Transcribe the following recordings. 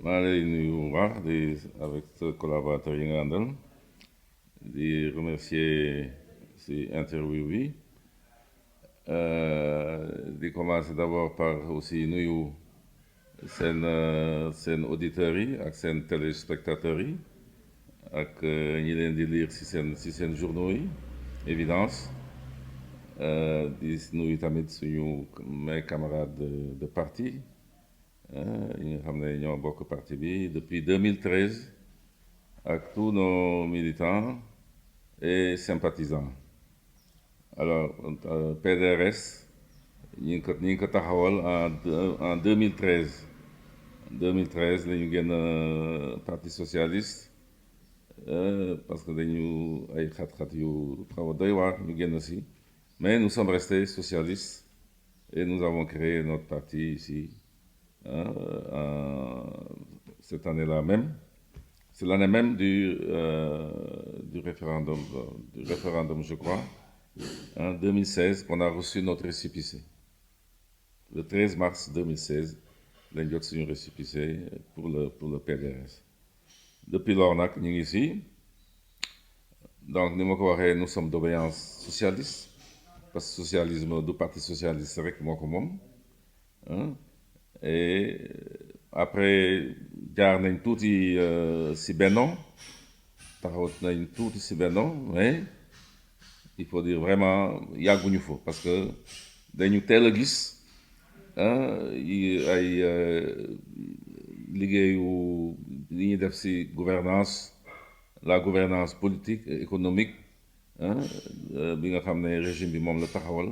maa ngi lay nuyu bu baax di avec sa collaborateur yi nga àndal di remercier si interview bi di commencer d'abord par aussi nuyu seen auditeurs yi ak seen téléspectateurs yi ak ñi leen di lire si seen journaux yi évidence di nuyu tamit suñu mes camarades de parti yi nga xam ne ñoo bokk parti bi depuis 2013 ak tous nos militants et sympathisants. Alors PDRS ñi ngi ko taxawal en 2013 2013 la ñu génn parti socialiste parce que dañu ay xat-xat yu xaw a doy waar ñu génn si mais nous sommes restés socialistes et nous avons créé notre parti ici cette année-là même. C'est l'année même du référendum, je crois, en 2016, qu'on a reçu notre récépissé. Le 13 mars 2016, lañ jot suñu récépissé pour le PDRS. Depuis lors nag ñu ngi ici. Donc ni ma ko waxee, nous sommes d'obéissance socialiste parce que socialisme du parti socialiste rek moo ko moom. Et après jaar nañ tuuti si Benno taxaw nañ tuuti si Benno mais il faut dire vraiment yàgguñu fa parce que dañu teel a gis ay liggéeyu li ñuy def si gouvernance la gouvernance politique et économique bi nga xam ne régime bi moom la taxawal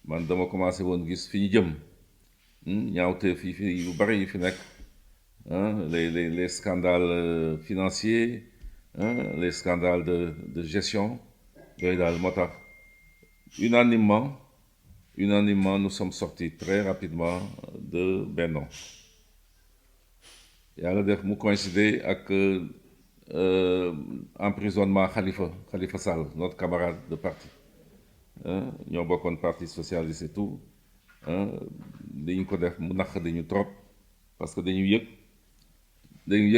man dama commencé woon gis fi ñu jëm. ñaawte fii yu bari yu fi nekk les scandales financiers les scandales de gestion yooyu daal moo tax unanimement nous sommes sortis très rapidement de Benno yàlla def mu coïncider ak emprisonnement Khalifa Sall notre camarade de parti ñoo bokkoon parti socialiste et tout dañu ko def mu naq dañu trop parce que dañu yëg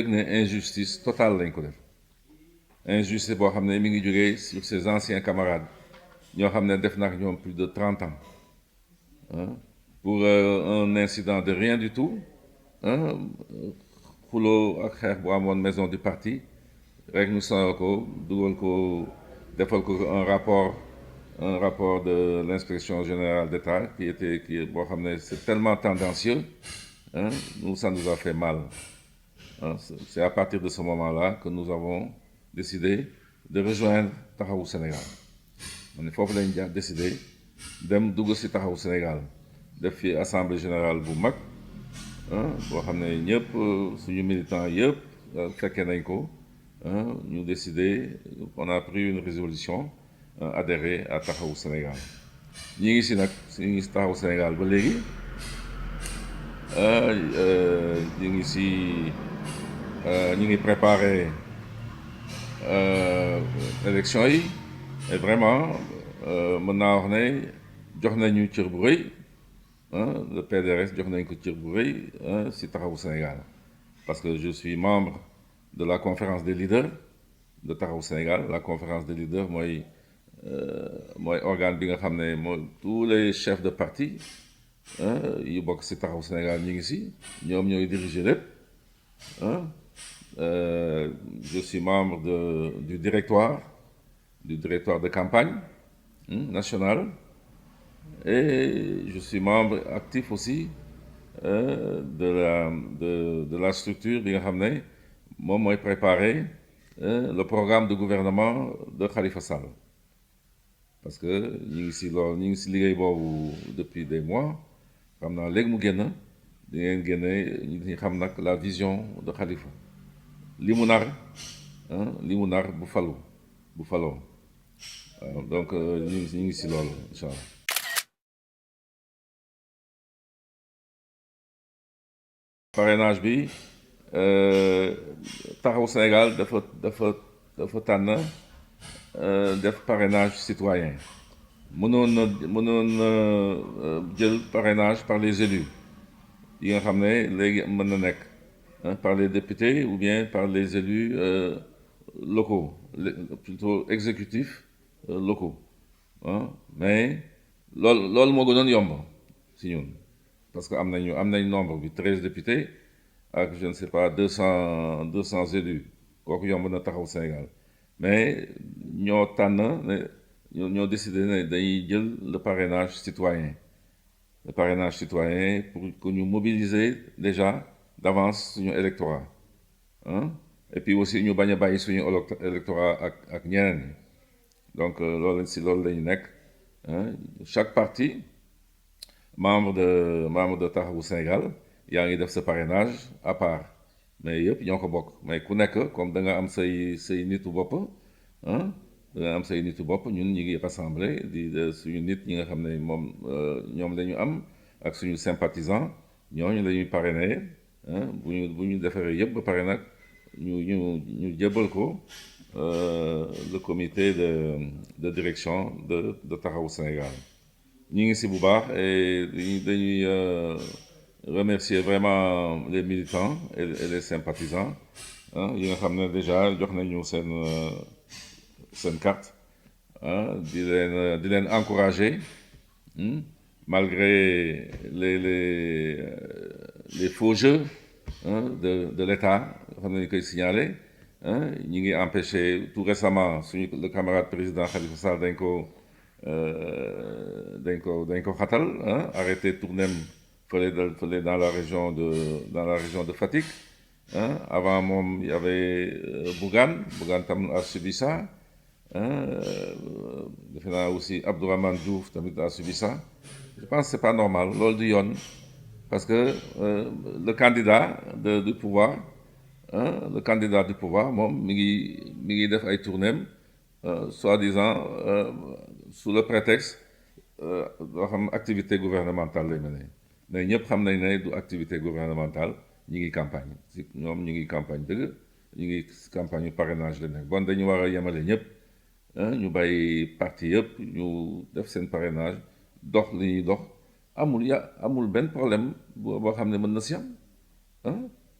ne injustice totale lañ ko def injustice boo xam ne mi ngi jógee sur ses anciens camarades ñoo xam ne def na ak ñoom plus de 30 ans pour un incident de rien du tout xuloo ak xeex bu amoon maison du parti rek ñu sonal ko dugal ko defal ko un rapport de l'inspection générale d'État qui boo xam ne c'est tellement tendancieux ça nous a fait mal c'est à partir de ce moment-là que nous avons décidé de rejoindre Taxawu Sénégal on est foofu lañ décidé dem dugg ci Taxawu Sénégal def fi assemblée générale bu mag boo xam ne ñëpp suñu militants yëpp fekkee nañ ko ñu décidé on a pris une résolution adhérer à Taxawu Sénégal ñi ngi si nag ñu ngi si Taxawu Sénégal ba léegi ñu ngi préparer élection yi et vraiment mën naa wax ne jox nañu cër bu rëy le PDRS jox nañ ko cër bu rëy si Taxawu Sénégal parce que je suis membre de la conférence des leaders de Taxawu Sénégal la conférence des leaders mooy organe bi nga xam ne mooy tous les chefs de parti yu bokk ci Taxawu Sénégal ñu ngi ci ñoom ñooy diriger lépp je suis membre du directoire de campagne national et je suis membre actif aussi de la structure bi nga xam ne moom mooy préparer le programme de gouvernement de Khalifa Sall parce que ñu ngi ci liggéey boobu depuis des mois xam naa léegi mu génn di ngeen génne ñu xam nag la vision de Khalifa li mu nar bu faloo waaw donc ñu ngi ci loolu incha allah. parrainage bi Taxawu Sénégal dafa tànn def parrainage citoyen mënoon jël parrainage par les élus yi nga xam ne léegi mën na nekk par les députés ou bien par les élus locaux plutôt exécutifs locaux mais loolu moo gënoon yomb si ñun parce que am nañ nombre bi 13 députés ak je ne sais pas 200 élus kooku yomb na taxaw Sénégal mais ñoo décidé ne dañuy jël le parrainage citoyen pour que ñu mobiliser déjà d'avance suñu électorat et puis aussi ñu bañ a bàyyi suñu électorat ak ñeneen donc loolu lañu nekk chaque parti membre de Taxawu Sénégal yaa ngi def sa parrainage à part mais yëpp ñoo ko bokk mais ku nekk comme da nga am say nitu bopp ñun ñi ngi rassemblé suñu nit ñi nga xam ne ñoom lañu am ak suñu sympathisant ñooñu la ñuy parrainé bu ñu defaree yëpp ba pare nag ñu jébbal ko le comité de direction de Taxawu Sénégal ñi ngi si bu baax et dañuy remercier vraiment les militants et les sympathisants yi nga xam ne déjà jox nañu seen carte di leen encourager malgré les faux jeux de l'État xam ne ñu koy signaler ñi ngi empêché tout récemment le camarade président Khalifa Sall dañ ko xatal arrêté tournem fële dans la région de Fatick avant moom y avait Bougane tam a subi ça defe naa aussi Abdourahmane Diouf tamit a subi ça je pense que c'est pas normal loolu du yoon parce que le candidat du pouvoir moom mi ngi def ay tournéem soi-disant sous le prétexte doo xam activité gouvernementale lay mel mais ñëpp xam nañ ne du activité gouvernementale ñi ngi campagne ñoom ñu ngi campagne dëgg ñu ngi campagne parrainage la nekk bon dañu war a yemale ñëpp ñu bàyyi parti yëpp ñu def seen parrainage dox li ñuy dox amul benn problème boo xam ne mën na si am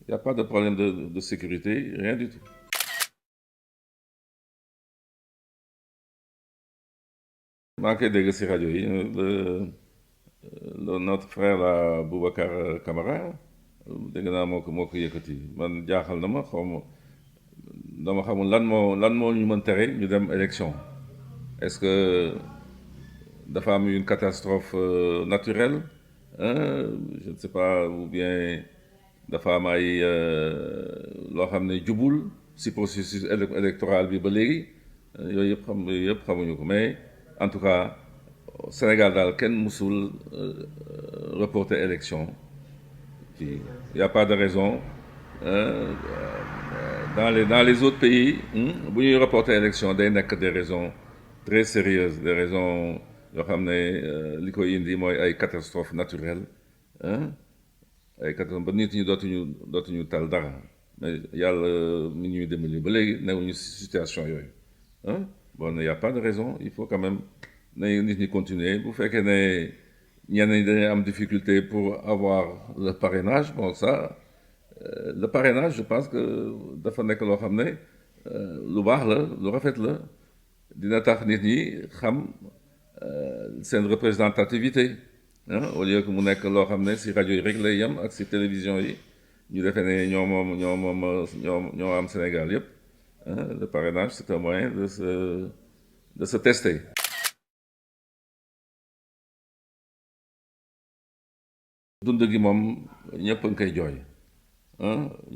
y a pas de problème de sécurité rien du tout. maa ngi koy dégg si rajo yi notre frère la Boubacar Camara dégg naa moo ko yëkkati man jaaxal na ma dama xamul lan moo ñu mën tere ñu dem élection est-ce que dafa am une catastrophe naturelle je ne sais pas ou bien dafa am ay loo xam ne jubul si processus électoral bi ba léegi yooyu yëpp xamuñu ko mais en tout cas Sénégal daal kenn musul reporter élection il y a pas de raison dans les autres pays bu ñuy reporter élection day nekk des raisons très sérieuses des raisons yoo xam ne li koy indi mooy ay catastrophes naturelles ay catastrophes ba nit ñi dootuñu tal dara mais yàlla mi ñuy dimbali ba léegi newuñu situation yooyu bon il y a pas de raison il faut quand même na nit ñi continuer bu fekkee ne ñenn ñi dañuy am difficulté pour avoir le parrainage bon ça le parrainage je pense que dafa nekk loo xam ne lu baax la lu rafet la dina tax nit ñi xam seen représentativité au lieu que mu nekk loo xam ne si rajo yi rek lay yem ak si télévision yi ñu defee ne ñoo am Sénégal yëpp le parrainage c'est un moyen de se tester. dund gi moom ñëpp a ngi koy jooy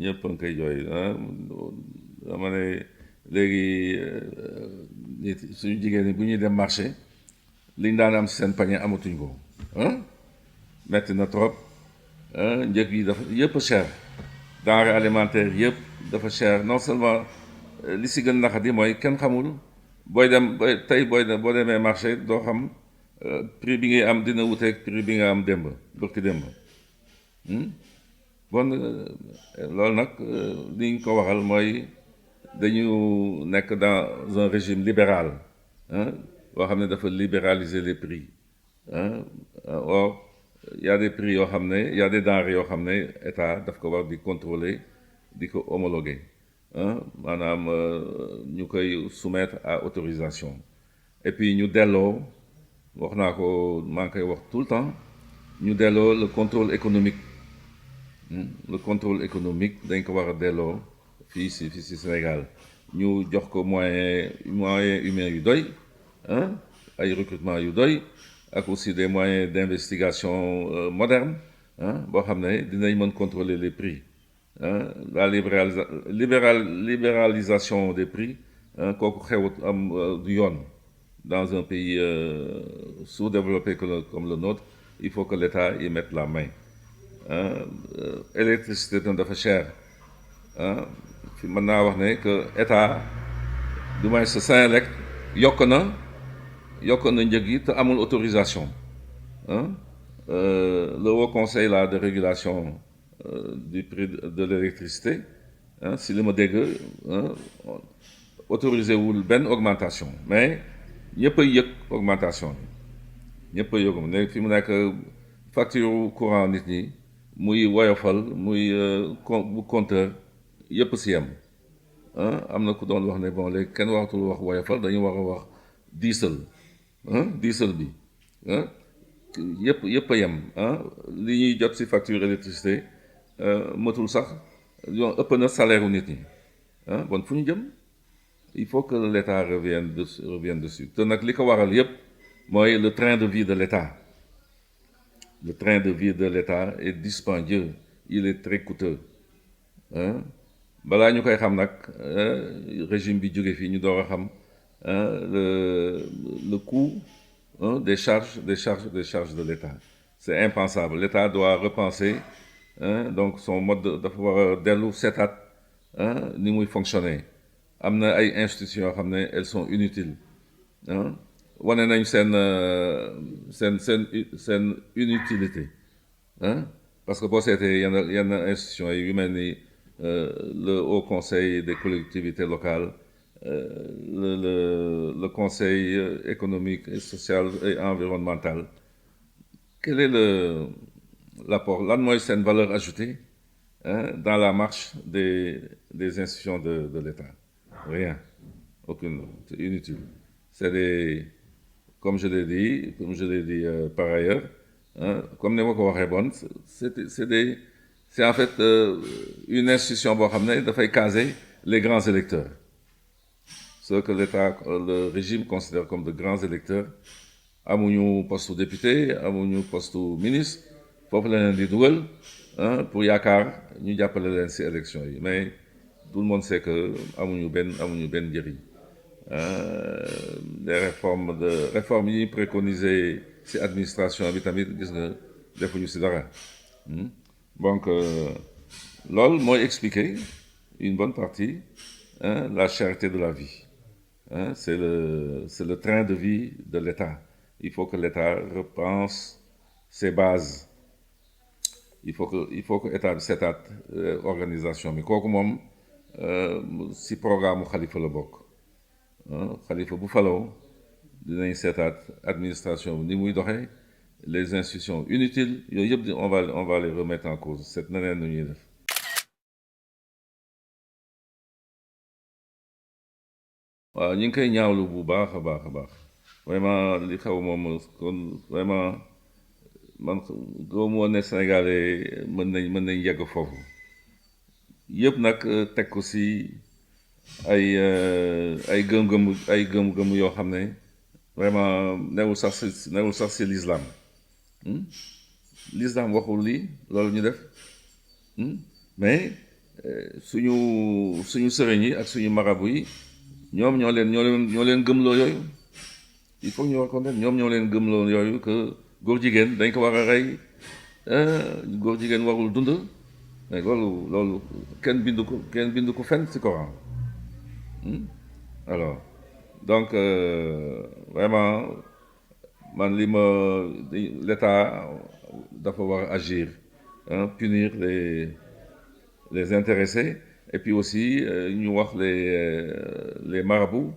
ñëpp a ngi koy jooy dama ne léegi suñu jigéen ñi bu ñuy dem marché liñ daan am si seen pañe amatuñ ko metti na trop njëg yi dafa yëpp cher denrée alimentaire yëpp dafa cher non seulement li si gën naqadi mooy kenn xamul boo demee marché doo xam prix bi ngay am dina wuteeg prix bi nga am bërki démb bon loolu nag li ñu ko waxal mooy dañu nekk dans un régime libéral hein boo xam ne dafa libéraliser les prix hein or il y a des prix yoo xam ne il y a des denrées yoo xam ne état daf ko war di contrôler di ko homologuer hein maanaam ñu koy soumettre à autorisation et puis ñu delloo wax naa ko maa ngi koy wax tout le temps ñu delloo le contrôle économique le contrôle économique dañ ko war a delloo fii si Sénégal ñu jox ko moyen humains yu doy hein ay recrutement yu doy ak aussi des moyens d'investigation modernes hein boo xam ne dinañ mën contrôler les prix hein la libéralisation des prix hein kooku xewut am du yoon dans un pays sous-développé comme le nôtre il faut que l'État y mette la main électricité tam dafa cher ah fi mën naa wax ne que état du moins sa Senelec yokk na njëg yi te amul autorisation ah le Haut Conseil là de régulation du prix de l'électricité ah si li ma dégg autorisé wul benn augmentation mais ñëpp a yëg augmentation bi ñëpp a yëg ne fi mu nekk facture courant nit ñi muy woyofal muy bu compteur yëpp si yem am na ku doon wax ne bon léegi kenn waxatul wax woyofal dañu war a wax diisal diisal bi yëpp a yem li ñuy jot si facture électricité matul sax yoon ëpp na salaire u nit ñi bon fu ñu jëm il faut que l'État revienne dessus te nag li ko waral yëpp mooy le train de vie de l'État. Le train de vie de l'État est dispendieux, il est très coûteux balaa ñu koy xam nag régime bi jóge fii ñu door a xam le coût des charges de l'État. C'est impensable. L'État doit repenser donc son mode dafa war a dellu seetaat ni muy fonctionner. Am na ay institutions yoo xam ne elles sont inutiles wane nañ seen inutilité parce que boo seetee yenn institutions yi yu mel ni le Haut Conseil des collectivités locales le Conseil économique et social et environnemental quel est l'apport lan mooy seen valeur ajoutée dans la marche des institutions de l'État? Rien, aucune, c'est inutile. C'est des comme je l'ai dit par ailleurs comme ni ma ko waxee bon c'est en fait une institution boo xam ne dafay caser les grands électeurs ceux que le régime considère comme de grands électeurs amuñu poste député amuñu poste ministre foofu la leen di dugal pour yaakaar ñu jàppale leen ci élection yi mais tout le monde sait que amuñu benn njëriñ les réformes yi préconisées ci administration bi tamit gis nga defuñu ci dara donc loolu mooy expliquer une bonne partie la cherté de la vie c'est le train de vie de l'État. Il faut que l'État repense ses bases. Il faut que État bi seetaat organisation bi kooku moom ci programme Khalifa la bokk Khalifa bu faloo dinañ seetaat administration bi ni muy doxee les institutions inutiles yooyu yëpp on va les remettre en cause seet na neen nu ñuy def. waaw ñu ngi koy ñaawlu bu baax a baax vraiment li xew moom kon vraiment man gëmu woon ne Sénégalais mën nañ yegg foofu yëpp nag teg ko ci ay gëm-gëm yoo xam ne vraiment newul sax ci l'islam l'islam waxul lii loolu ñu def mais suñu sëriñ yi ak suñu marabu yi ñoom ñoo leen gëmloo yooyu il faut ñu wax ko ñoom ñoo leen gëmloo yooyu que góor jigéen dañ ko war a rey góor jigéen warul dund mais loolu kenn bindu ko fenn ci Coran alors donc vraiment man l'État dafa war a agir punir les intéressés et puis aussi ñu wax les marabouts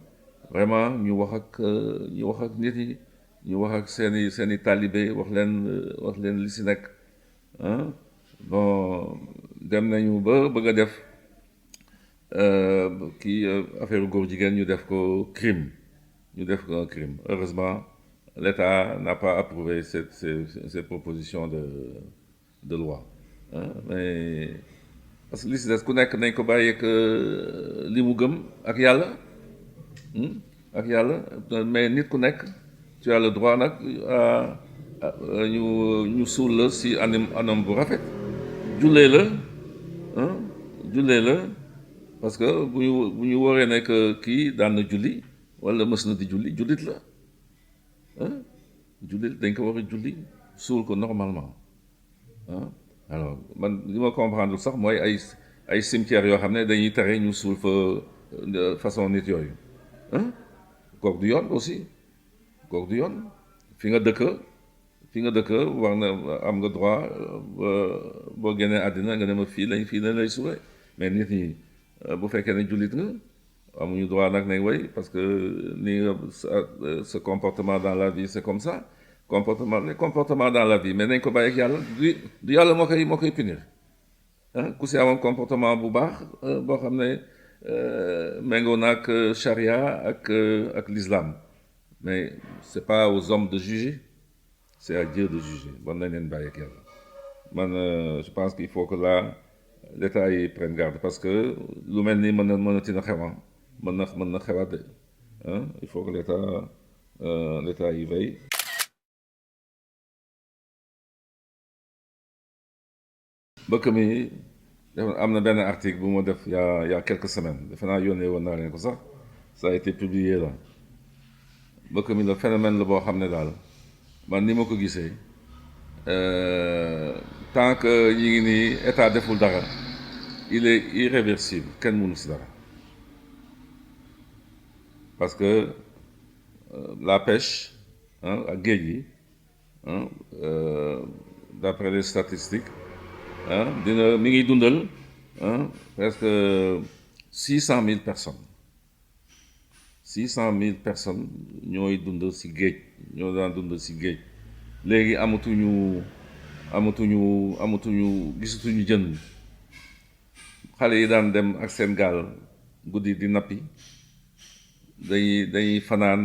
vraiment ñu wax ak nit ñi ñu wax ak seeni talibé wax leen li si nekk ah bon dem nañu ba bëgg a def kii affaire góor jigéen ñu def ko crime ñu def ko un crime. Heureusement l'État n'a pas approuvé cette proposition de loi hein. Mais parce que li si des ku nekk nañ ko bàyyeeg li mu gëm ak yàlla ak yàlla mais nit ku nekk tu as le droit nag ñu suul la si anam bu rafet jullee la jullee la parce que bu ñu waree nekk kii daan na julli wala mës na di julli jullit la jullit dañ ko war a julli suul ko normalement alors man li ma comprendre sax mooy ay cimetières yoo xam ne dañuy tere ñu suul fa façon nit yooyu kooku du yoon aussi kooku du yoon fi nga dëkk war na am nga droit boo génnee àddina nga ne ma fii lañ lay suulee mais nit ñi bu fekkee ne jullit nga amuñu droit nag ne way parce que ni ce comportement dans la vie c'est comme ça les comportements dans la vie mais nañ ko bàyyi ak yàlla du yàlla moo koy punir ku si amoon comportement bu baax boo xam ne méngoo na ak charia ak l'islam mais c'est pas aux hommes de juger c'est à Dieu de juger bon nañ leen bàyyi ak yàlla man je pense qu'il faut que là l'État yi prenne garde parce que lu mel ni mën na xewa mën na xewaat de il faut que l'État y veille. mbëkk mi am na benn article bu ma def il y a quelques semaines defe naa yónnee woon naa leen ko sax ça a été publié là mbëkk mi la phénomène la boo xam ne daal man ni ma ko gisee tant que ñi ngi nii état deful dara il est irréversible kenn mënu si dara parce que la pêche ak géej gi d'après les statistiques mi ngi dundal presque 600 000 personnes 600 000 personnes ñooy dund si géej ñoo daan dund si géej léegi amatuñu gisatuñu jën xale yi daan dem ak seen gaal guddi di nappi dañuy fanaan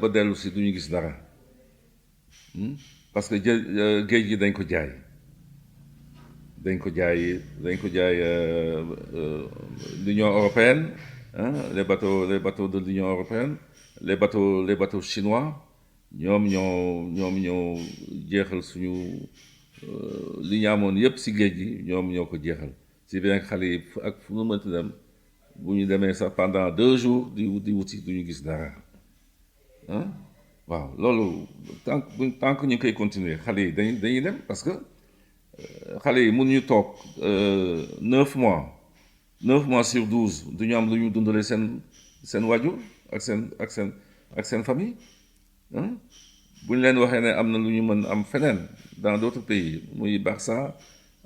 ba dellu si duñu gis dara parce que géej gi dañ ko jaay l'Union européenne les bateaux de l'Union européenne les bateaux chinois ñoom ñoo jeexal suñu li ñu amoon yépp ci géej gi ñoom ñoo ko jeexal si bien xale yi ak fu nu mënti dem bu ñu demee sax pendant 2 jours di wuti duñu gis dara waaw loolu tant que ñu koy continuer xale yi dañuy dem parce que xale yi mënuñu toog 9 mois sur 12 du ñu am lu ñu dundalee seen waajur ak seen famille bu ñu leen waxee ne am na lu ñu mën am feneen dans d'autres pays muy Barça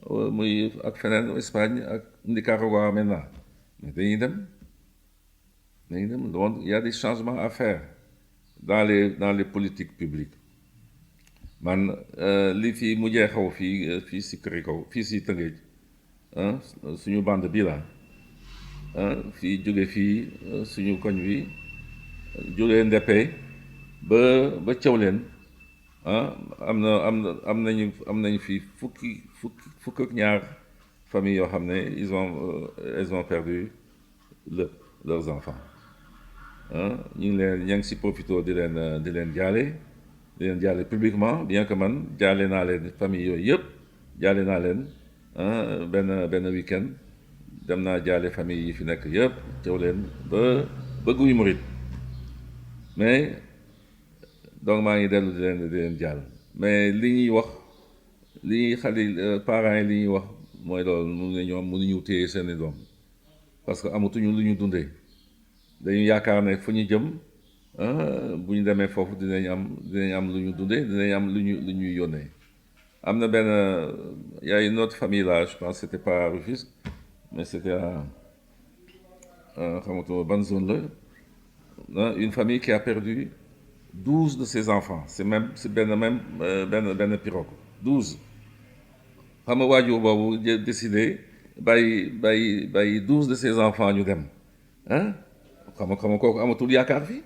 muy ak feneen Espagne ak Nicaragua maintenant mais dañuy dem donc il y a des changements à faire dans les politiques publiques man li fi mujjee xaw fii si këri kaw fii si Tëngéej suñu bande bi la fii jóge fii suñu koñ bi jógee Ndeppe ba Thiawlène am nañu fii fukk ak ñaar famille yoo xam ne elles ont perdu leurs enfants ña ngi si profité di leen jaale publiquement bien que man jaale naa leen famille yooyu yëpp jaale naa leen benn week-end dem naa jaale famille yi fi nekk yëpp Thiawlène ba Guy Murit mais donc maa ngi dellu di leen jaal mais li ñuy wax parents yi li ñuy wax mooy loolu ñoom mënuñu téye seeni doom parce que amatuñu lu ñu dundee dañu yaakaar ne fu ñu jëm bu ñu demee foofu dinañ am lu ñu dundee dinañ am lu ñuy yónnee am na benn y a une autre famille là je pense c'était pas Rufisque mais c'était à xamatuma ban zone là, une famille qui a perdu 12 de ses enfants c'est benn pirogue 12 xam nga waajur boobu décidé bàyyi 12 de ses enfants ñu dem ah xam nga kooku amatul yaakaar fii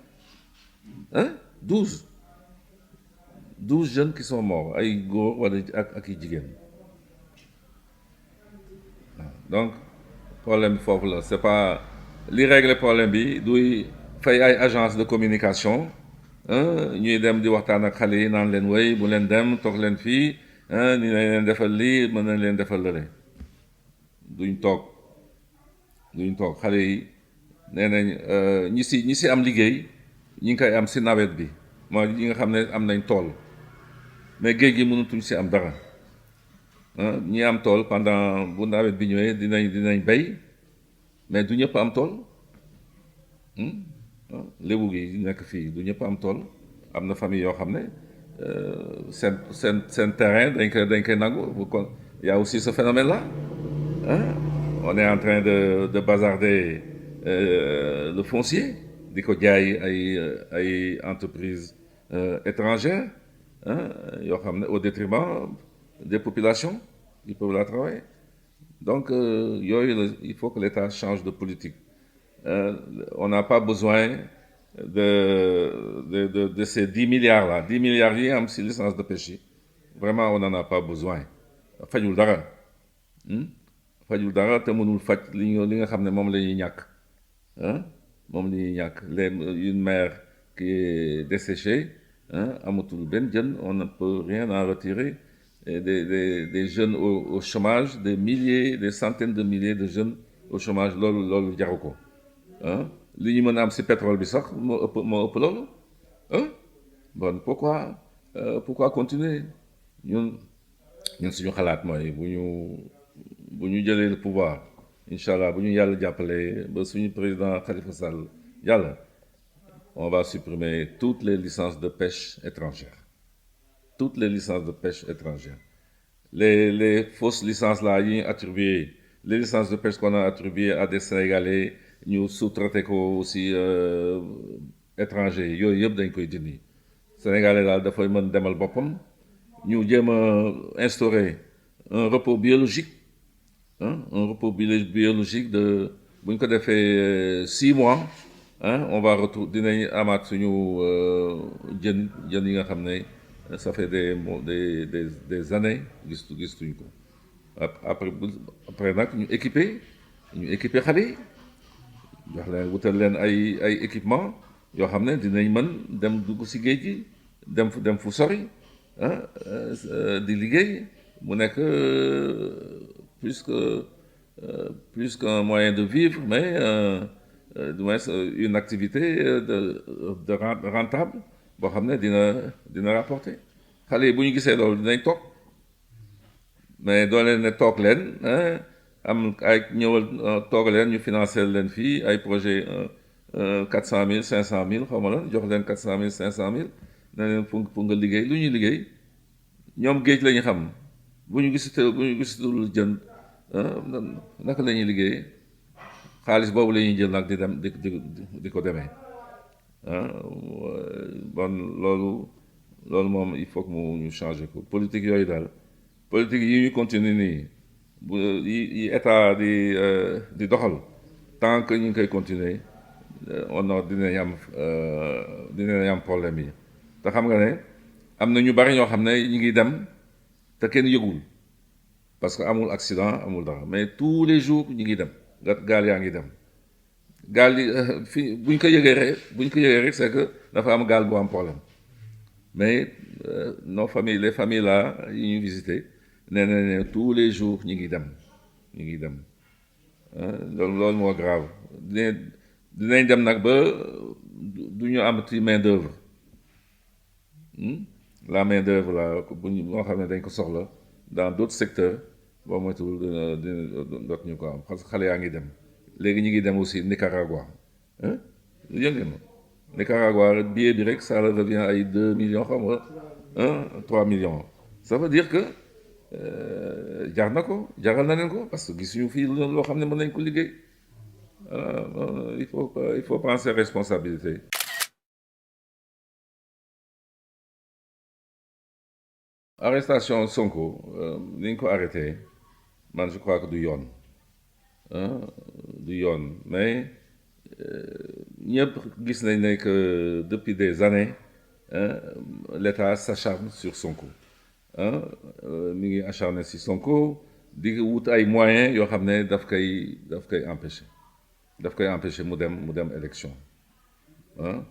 ah 12 jeunes qui sont morts ay góor wala ak i jigéen donc problème bi foofu la c'est pas li régler problème bi duy fay ay agence de communication ñuy dem di waxtaan ak xale yi naan leen way bu leen dem toog leen fii ni nañ leen defal lii mën nañ leen defal lële duñ toog xale yi nee nañ ñi si am liggéey ñi ngi koy am si nawet bi mooy ñi nga xam ne am nañ tool mais géej gi mënatuñ si am dara ñi am tool pendant bu nawet bi ñëwee dinañ bay mais du ñëpp am tool lébu gi nekk fii du ñëpp am tool am na famille yoo xam ne seen terrain dañ koy nangu kon y a aussi ce phénomène là on est en train de bazarder le foncier di ko jaay ay entreprises étrangères yoo xam ne au détriment des populations qui peuvent la travailler donc yooyu il faut que l'État change de politique on n'a pas besoin de ces 10 milliards là 10 milliards yi am si licence de pêche yi vraiment on n'en a pas besoin fajul dara te mënul faj li nga xam ne moom la ñuy ñàkk moom la ñuy ñàkk une mer qui est desséchée amatul benn jën on ne peut rien en retirer et des jeunes au chômage des centaines de milliers de jeunes au chômage loolu jaru ko li ñu mën a am si pétrole bi sax moo ëpp loolu bon pourquoi continuer ñun suñu xalaat mooy bu ñu jëlee le pouvoir incha allah bu ñu yàlla jàppale ba suñu président Khalifa Sall yàlla on va supprimer toutes les licences de pêche étrangères toutes les licences de pêche étrangères les fausses licences là yi ñu attribué les licences de pêche qu'on a attribuées à des Sénégalais ñu sous-traité ko aussi étrangers yooyu yëpp dañ koy dindi Sénégalais daal dafay mën demal boppam ñu jéem a instaurer un repos biologique un repos biologique de bu ñu ko defee 6 mois on va dinañ amaat suñu jën yi nga xam ne ça fait des années gistuñ ko après nag ñu équiper xale yi jox leen wutal leen ay équipement yoo xam ne dinañ mën dem dugg si géej gi dem fu sori di liggéey mu nekk plus qu'un moyen de vivre mais du moins une activité de rentable boo xam ne dina rapporter xale yi bu ñu gisee loolu dinañ toog mais doo leen ne toog leen am ay ñëwal toog leen ñu financer leen fii ay projet 400 000 500 000 xaw ma la jox leen 400 000 500 000 ne leen pour nga liggéey lu ñuy liggéey ñoom géej la ñu xam bu ñu gisatul jën naka la ñuy liggéey xaalis boobu la ñuy jël nag di dem di ko demee bon loolu moom il faut que ñu changer ko politique yooyu daal politique yi ñu continue nii yi état di doxal tant que ñu ngi koy continuer dinañ am problème yi te xam nga ne am na ñu bari ñoo xam ne ñu ngi dem te kenn yëgul parce que amul accident amul dara mais tous les jours ñu ngi dem gaal yaa ngi dem gaal yi fi buñ ko yëgee rek c'est que dafa am gaal bu am problème mais les familles là yi ñu visité nee na tous les jours ñu ngi dem loolu moo grave dinañ dem nag ba du ñu am ci main d'œuvre la main d'œuvre là moo xam ne dañ ko soxla dans d'autres secteurs boo moytuwul doot ñu ko am parce que xale yaa ngi dem léegi ñu ngi dem aussi Nicaragua yëngu na Nicaragua billet bi rek ça revient ay 2 millions xam nga 3 millions ça veut dire que jar na ko jaral na leen ko parce que gisuñu fii loo xam ne mën nañ ko liggéey il faut penser responsabilité. Arrestation Sonko ni ñu ko arrêté man je crois que du yoon ah du yoon mais ñëpp gis nañ ne que depuis des années l'État s'acharne sur Sonko ah mi ngi acharné si Sonko di wut ay moyens yoo xam ne daf koy empêcher mu dem élection ah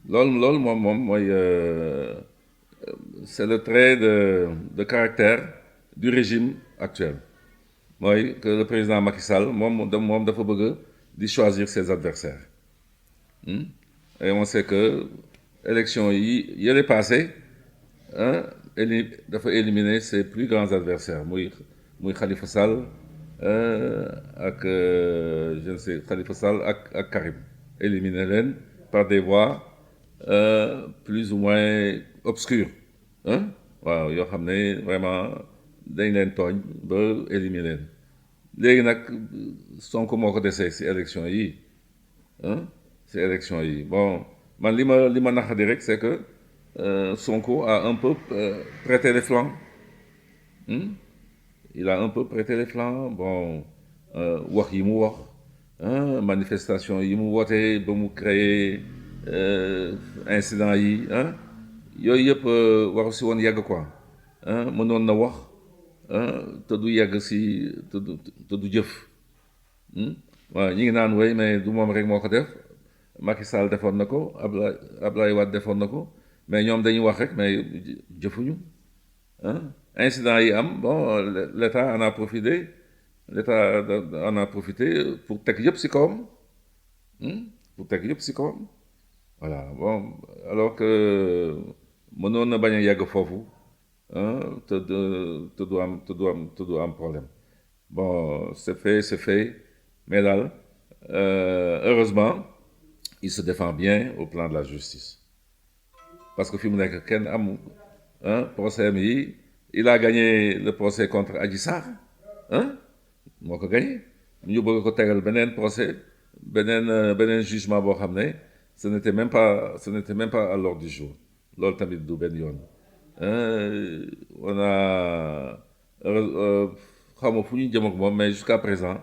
loolu moom mooy c'est le trait de caractère du régime actuel mooy que le président Macky Sall moom dafa bëgg di choisir ses adversaires et on sait que élection yi yële passé dafa éliminer ses plus grands adversaires muy Khalifa Sall ak je ne sais Khalifa Sall ak Karim éliminer leen par des voies plus ou moins obscures waaw yoo xam ne vraiment dañ leen tooñ ba éliminer leen léegi nag Sonko moo ko desee ci élection yi ci élection yi bon man li ma naqadi rek c'est que Sonko a un peu prêté les flancs il a un peu prêté les flancs bon wax yi mu wax manifestation yi mu woote ba mu créer incident yi yooyu yëpp waru si woon yegg quoi mënoon na wax te du yegg si te du jëf waaw ñi ngi naan way mais du moom rek moo ko def Macky Sall defoon na ko Abdoulaye Wade defoon na ko mais ñoom dañuy wax rek mais jëfuñu incident yi am bon l'État en a profité pour teg yëpp si kawam voilà bon alors que mënoon na bañ a yegg foofu te du am problème bon c'est fait mais daal heureusement il se défend bien au plan de la justice parce que fi mu nekk kenn am procès yi il a gagné le procès contre Adji Sarr moo ko gagné ñu bëgg ko tegal beneen procès beneen jugement boo xam ne ce n'était même pas à l'ordre du jour loolu tamit du benn yoon on a xaw ma fu ñu jëm ak moom mais jusqu'à présent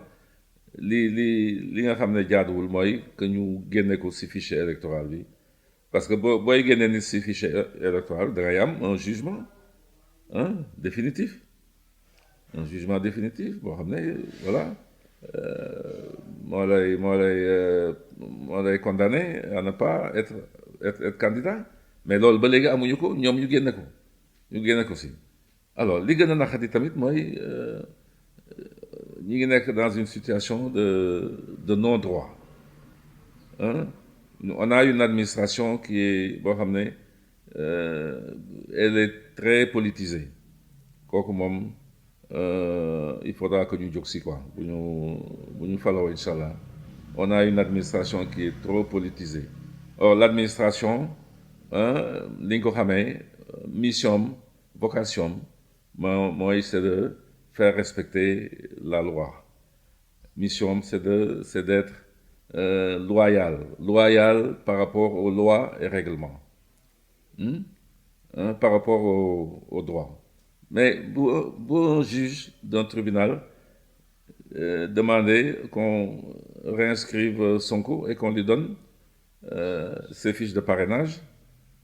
li nga xam ne jaaduwul mooy que ñu génne ko ci fichier électoral bi parce que booy génne nit ci fichier électoral da ngay am un jugement définitif boo xam ne voilà moo lay condamné à ne pas être candidat mais loolu ba léegi amuñu ko ñoom ñu génne ko ci alors li gën a naqari tamit mooy ñi ngi nekk dans une situation de non-droit on a une administration qui est boo xam ne elle est très politisée kooku moom il faudra que ñu jóg ci quoi bu ñu faloo incha allah on a une administration qui est trop politisée or l'administration li ñu ko xamee mission vocation mooy c'est de faire respecter la loi mission c'est d'être loyal par rapport aux lois et règlements par rapport au droit mais bu un juge d'un tribunal demander qu'on réinscrive Sonko et qu'on lui donne ses fiches de parrainage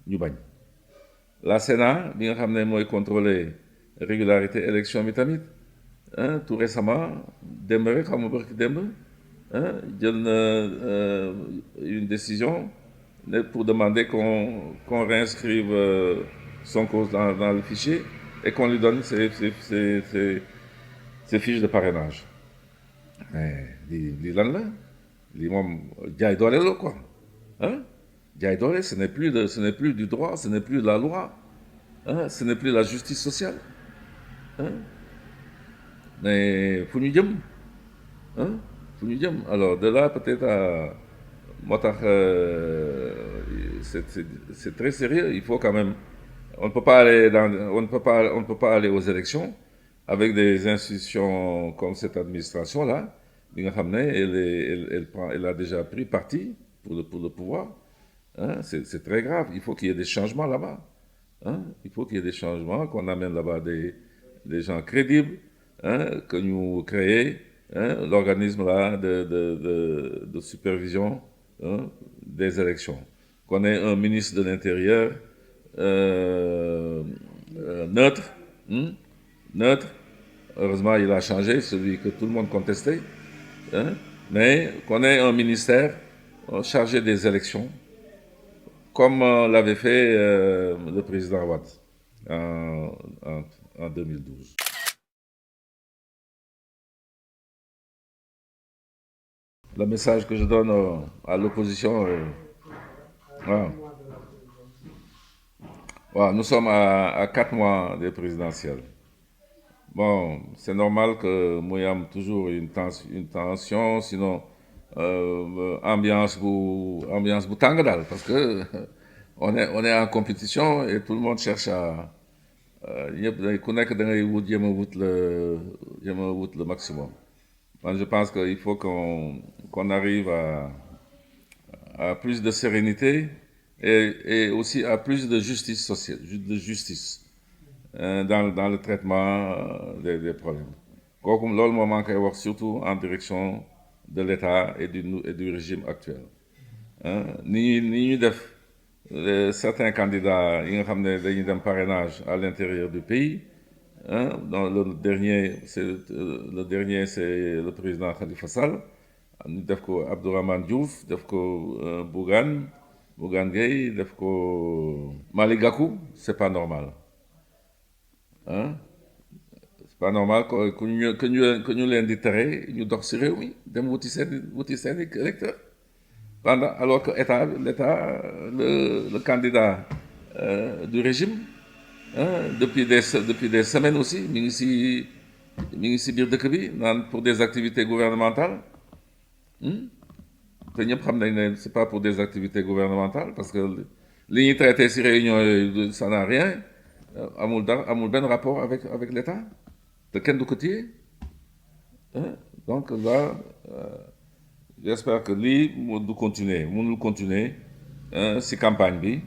ñu bañ la Sénat bi nga xam ne mooy contrôler régularité élection bi tamit tout récemment démb rek xam nga barki démb jël na une décision pour demander qu'on réinscrive Sonko dans le fichier et qu'on lui donne ses fiches de parrainage mais lii lan la lii moom jaay doole la quoi jaay doole ce n'est plus du droit ce n'est plus de la loi ce n'est plus la justice sociale mais fu ñu jëm alors de là peut-être à moo tax c'est très sérieux il faut quand même on ne peut pas aller aux élections avec des institutions comme cette administration-là, elle a déjà pris parti pour le pouvoir. Hein, c'est très grave. Il faut qu'il y ait des changements là-bas. Hein. Il faut qu'il y ait des changements, qu'on amène là-bas des gens crédibles, hein, que nous créons hein, l'organisme là de supervision hein, des élections. Qu'on ait un ministre de l'Intérieur neutre, hein, neutre. Heureusement, il a changé, celui que tout le monde contestait. Hein, mais qu'on ait un ministère chargé des élections, comme l'avait fait le président Ouad en, en 2012. Le message que je donne à l'opposition, voilà. Voilà, nous sommes à 4 mois des présidentielles. Bon, c'est normal que moi ayons toujours une tension, sinon ambiance boutangadal, parce que on est en compétition et tout le monde cherche à connaître le maximum. Moi, je pense qu'il faut qu'on arrive à plus de sérénité et aussi à plus de justice sociale, de justice dans le traitement des problèmes. Comme le moment qu'il y a surtout en direction de l'État et du régime actuel. Hein? Certains candidats, ils ont des parrainage à l'intérieur du pays. Hein? Le dernier, c'est le président Khalifa Sall. Nous avons Abdourahmane Diouf, nous avons Bougane Gueye, nous avons Malick Gakou. C'est pas normal. Hein? C'est pas normal que nous l'inditerré, nous dormirons, oui, de voter électeur. Alors que l'État, le candidat du régime, hein, depuis des semaines aussi, pour des activités gouvernementales. C'est pas pour des activités gouvernementales, parce que les traités ces réunions, ça n'a rien. Amul ben rapport avec l'État. De quel côté? Hein? Donc là, j'espère que lui, nous continuer si campagne bi,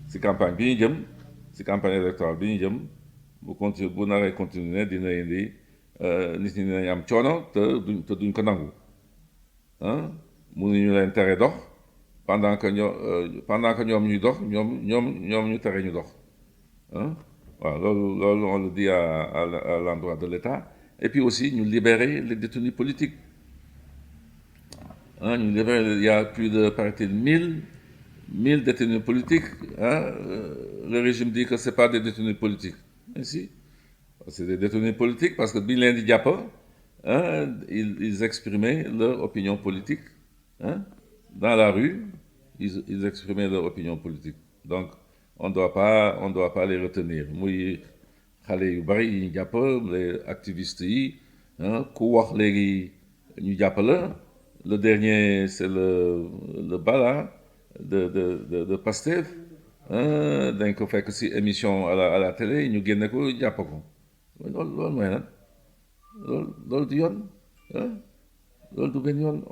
si campagne bi jëm, si campagne électorale bi jëm, bu naree continuer dina indi nit ñi dinañ am coono te duñ ko nangu. Hein? Mënuñu leen tere dox pendant que ñoom ñuy dox ñoom ñu tere ñu dox. Hein? Voilà, on le dit à l'endroit de l'État. Et puis aussi, nous libérer les détenus politiques. Hein, il y a plus de, paraît-il, 1000 détenus politiques. Hein? Le régime dit que ce pas des détenus politiques. Mais si, c'est des détenus politiques parce que Bilen Diapa, hein, ils exprimaient leur opinion politique. Hein? Dans la rue, ils exprimaient leur opinion politique. Donc, on ne doit pas les retenir. Moi, les activistes, hein, le dernier, c'est le bala de Pastef. Donc, on fait que si émission à la télé, nous gagnons ko diapako. On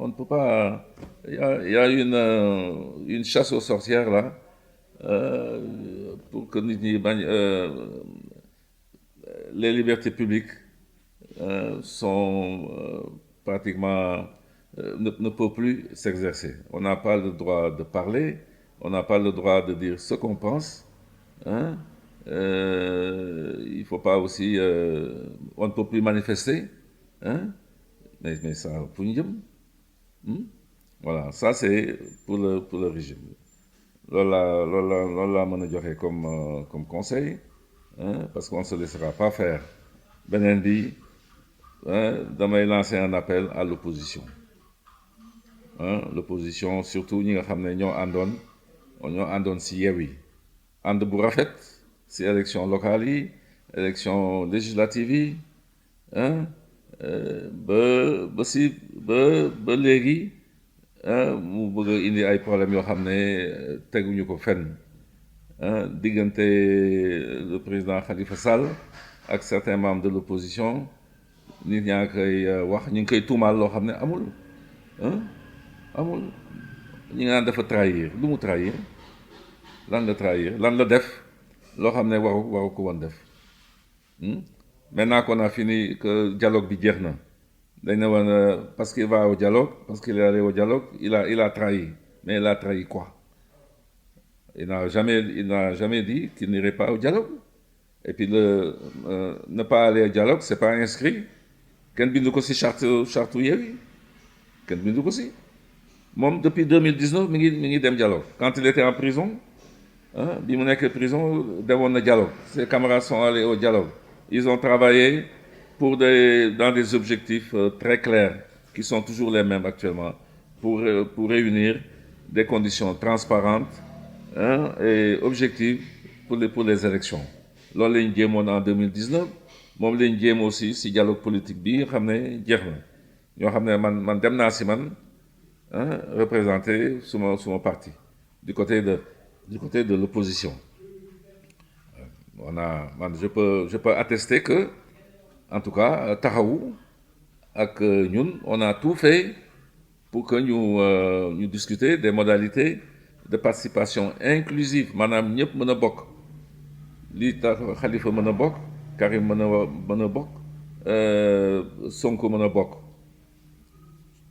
ne peut pas. Il y a une chasse aux sorcières là. Pour que les libertés publiques sont pratiquement ne peuvent plus s'exercer. On n'a pas le droit de parler, on n'a pas le droit de dire ce qu'on pense. Hein? Il faut pas aussi, on ne peut plus manifester. Hein? Mais ça, pour nous, voilà, ça c'est pour le régime. Lola m'a donné comme conseil, hein, parce qu'on ne se laissera pas faire. Benendi, hein, damay lancer un appel à l'opposition. Hein, l'opposition, surtout ñi nga xam ne ñoo àndoon si Yewwi ànd bu rafet si élection locale yi élection législative yi hein, ba léegi mu bëgg a indi ay problèmes yoo xam ne teguñu ko fenn diggante le président Khalifa Sall ak certains membres de l'opposition nit ñaa ngi koy wax ñu ngi koy tuumaal loo xam ne amul amul ñi nga naan dafa trahir lu mu trahir lan la trahir lan la def loo xam ne waru ko woon def maintenant qu'on a fini que dialogue bi jeex na dañ ne woon parce qu'il va au dialogue parce qu'il est allé au dialogue il a trahi mais il a trahi quoi il n'a jamais dit qu'il n'irait pas au dialogue et puis ne pas aller au dialogue c'est pas inscrit kenn bindu ko ci charte Yewwi kenn bindu ko ci moom depuis 2019 mi ngi dem dialogue quand il était en prison bi mu nekk prison demoon na dialogue ses camarades sont allés au dialogue ils ont travaillé dans des objectifs très clairs qui sont toujours les mêmes actuellement pour réunir des conditions transparentes et objectives pour les élections loolu lañ jéemoon en 2019 moom lañ jéem aussi ci dialogue politique bi nga xam ne jeex na ñoo xam ne man dem naa ci man représenter suma parti du côté de l'opposition je peux attester que en tout cas taxawu ak ñun on a tout fait pour que ñu discuter des modalités de participation inclusive maanaam ñëpp mën a bokk lii tax Khalifa mën a bokk Karim mën a bokk Sonko mën a bokk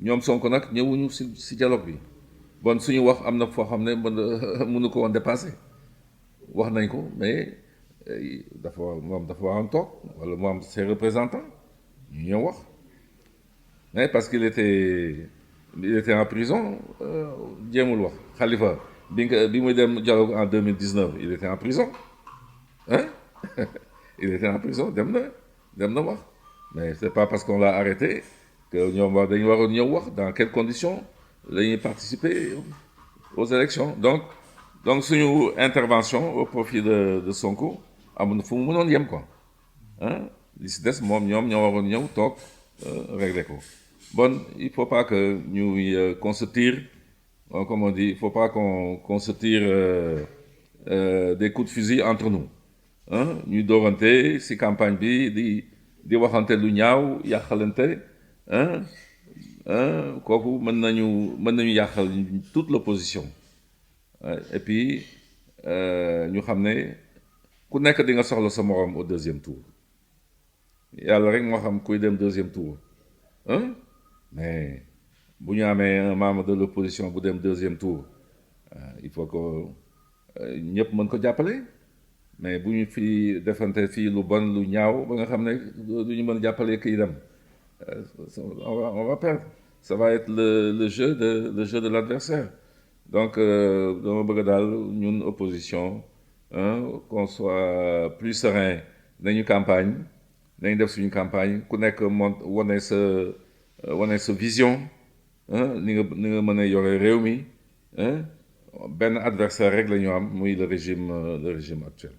ñoom Sonko nag ñëwuñu ci dialogue bi bon suñu wax am na foo xam ne mënu ko woon dépasser wax nañ ko mais dafa waroon toog wala mu am ses représentants ñu ñëw wax mais parce qu'il était en prison jéemul wax Khalifa bi muy dem dialogue en 2019 il était en prison il était en prison dem na wax mais c'est pas parce qu'on l'a arrêté que ñoom dañu waroon ñëw wax dans quelles conditions la ñuy participer aux élections donc suñu intervention au profit de Sonko amul fu mu mënoon yem quoi li si des moom ñoom ñoo waroon ñëw toog régler ko bon il faut pas que qu'on se tire comme on dit il faut pas qu'on se tire des coups de fusil entre nous ñuy doorante ci campagne bi di waxante lu ñaaw yàqalante kooku mën nañu yàqal toute l'opposition et puis ñu xam ne ku nekk di nga soxla sa morom au deuxième tour yàlla rek moo xam kuy dem deuxième tour mais bu ñu amee un membre de l'opposition bu dem deuxième tour il faut que ñëpp mën ko jàppale mais bu ñu fi defante fii lu bon lu ñaaw ba nga xam ne du ñu mën jàppale kiy dem on va perdre ça va être le jeu de l'adversaire donc dama bëgg daal ñun opposition qu'on soit plus serein nañu campagne nañu def suñu campagne ku nekk wane sa vision ni nga mën a yore réew mi benn adversaire rek la ñu am muy le régime actuel